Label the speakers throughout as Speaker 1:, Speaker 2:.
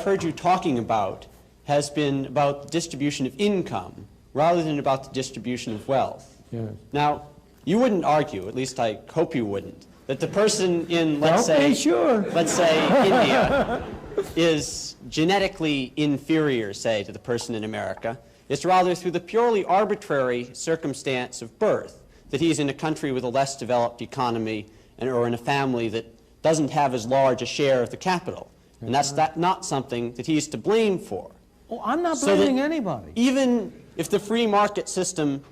Speaker 1: I've heard you talking about has been about the distribution of income rather than about the distribution of wealth.
Speaker 2: Yes.
Speaker 1: Now, you wouldn't argue, at least I hope you wouldn't, that the person in, let's say India is genetically inferior, say, to the person in America. It's rather through the purely arbitrary circumstance of birth that he's in a country with a less developed economy or in a family that doesn't have as large a share of the capital. And that's not something that he's to blame for.
Speaker 2: Oh, I'm not blaming anybody.
Speaker 1: Even if the free market system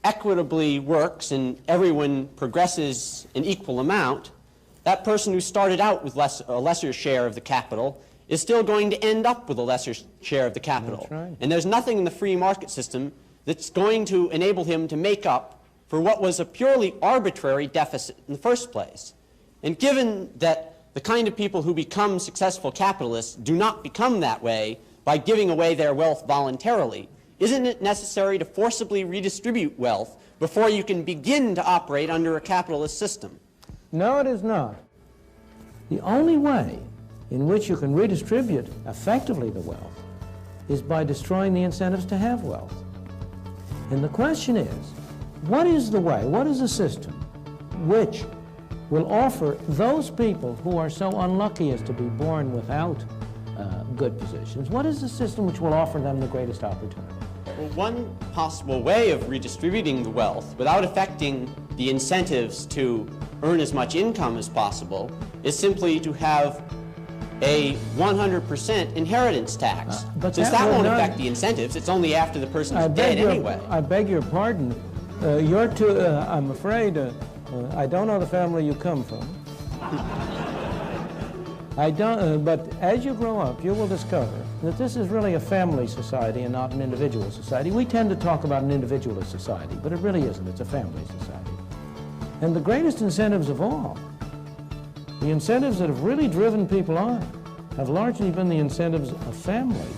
Speaker 1: equitably works and everyone progresses an equal amount, that person who started out with a lesser share of the capital is still going to end up with a lesser share of the capital.
Speaker 2: That's right.
Speaker 1: And there's nothing in the free market system that's going to enable him to make up for what was a purely arbitrary deficit in the first place. And given that the kind of people who become successful capitalists do not become that way by giving away their wealth voluntarily, isn't it necessary to forcibly redistribute wealth before you can begin to operate under a capitalist system?
Speaker 2: No, it is not. The only way in which you can redistribute effectively the wealth is by destroying the incentives to have wealth. And the question is, what is the way, what is the system which will offer those people who are so unlucky as to be born without good positions, what is the system which will offer them the greatest opportunity?
Speaker 1: Well, one possible way of redistributing the wealth without affecting the incentives to earn as much income as possible is simply to have a 100% inheritance tax. Since that won't affect the incentives, it's only after the person's dead anyway.
Speaker 2: I beg your pardon. I'm afraid, I don't know the family you come from. I don't, but as you grow up, you will discover that this is really a family society and not an individual society. We tend to talk about an individualist society, but it really isn't. It's a family society. And the greatest incentives of all, the incentives that have really driven people on, have largely been the incentives of family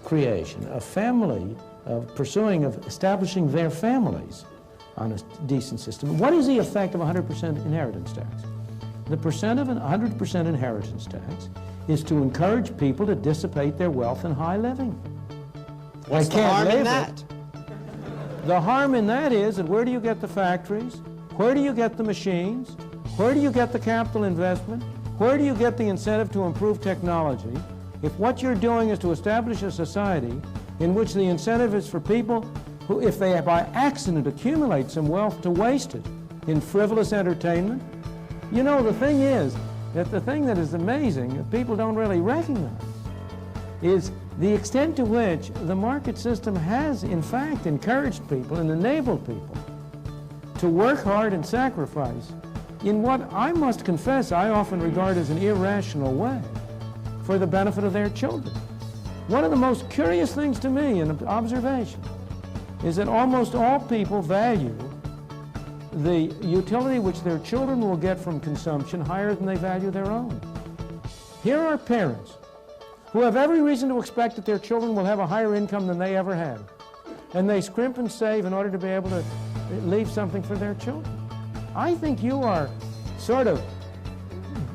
Speaker 2: creation, of family, of establishing their families on a decent system. What is the effect of 100% inheritance tax? The percent of 100% inheritance tax is to encourage people to dissipate their wealth in high living.
Speaker 1: What's the harm in that?
Speaker 2: The harm in that is that where do you get the factories? Where do you get the machines? Where do you get the capital investment? Where do you get the incentive to improve technology? If what you're doing is to establish a society in which the incentive is for people who, if they by accident accumulate some wealth, to waste it in frivolous entertainment. You know, the thing is that the thing that is amazing that people don't really recognize is the extent to which the market system has, in fact, encouraged people and enabled people to work hard and sacrifice in what I must confess I often regard as an irrational way for the benefit of their children. One of the most curious things to me in observation is that almost all people value the utility which their children will get from consumption higher than they value their own. Here are parents who have every reason to expect that their children will have a higher income than they ever had, and they scrimp and save in order to be able to leave something for their children. I think you are sort of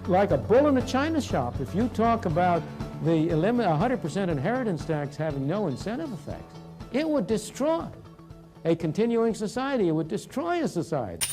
Speaker 2: like a bull in a china shop if you talk about the 100% inheritance tax having no incentive effects. It would destroy a continuing society. It would destroy a society.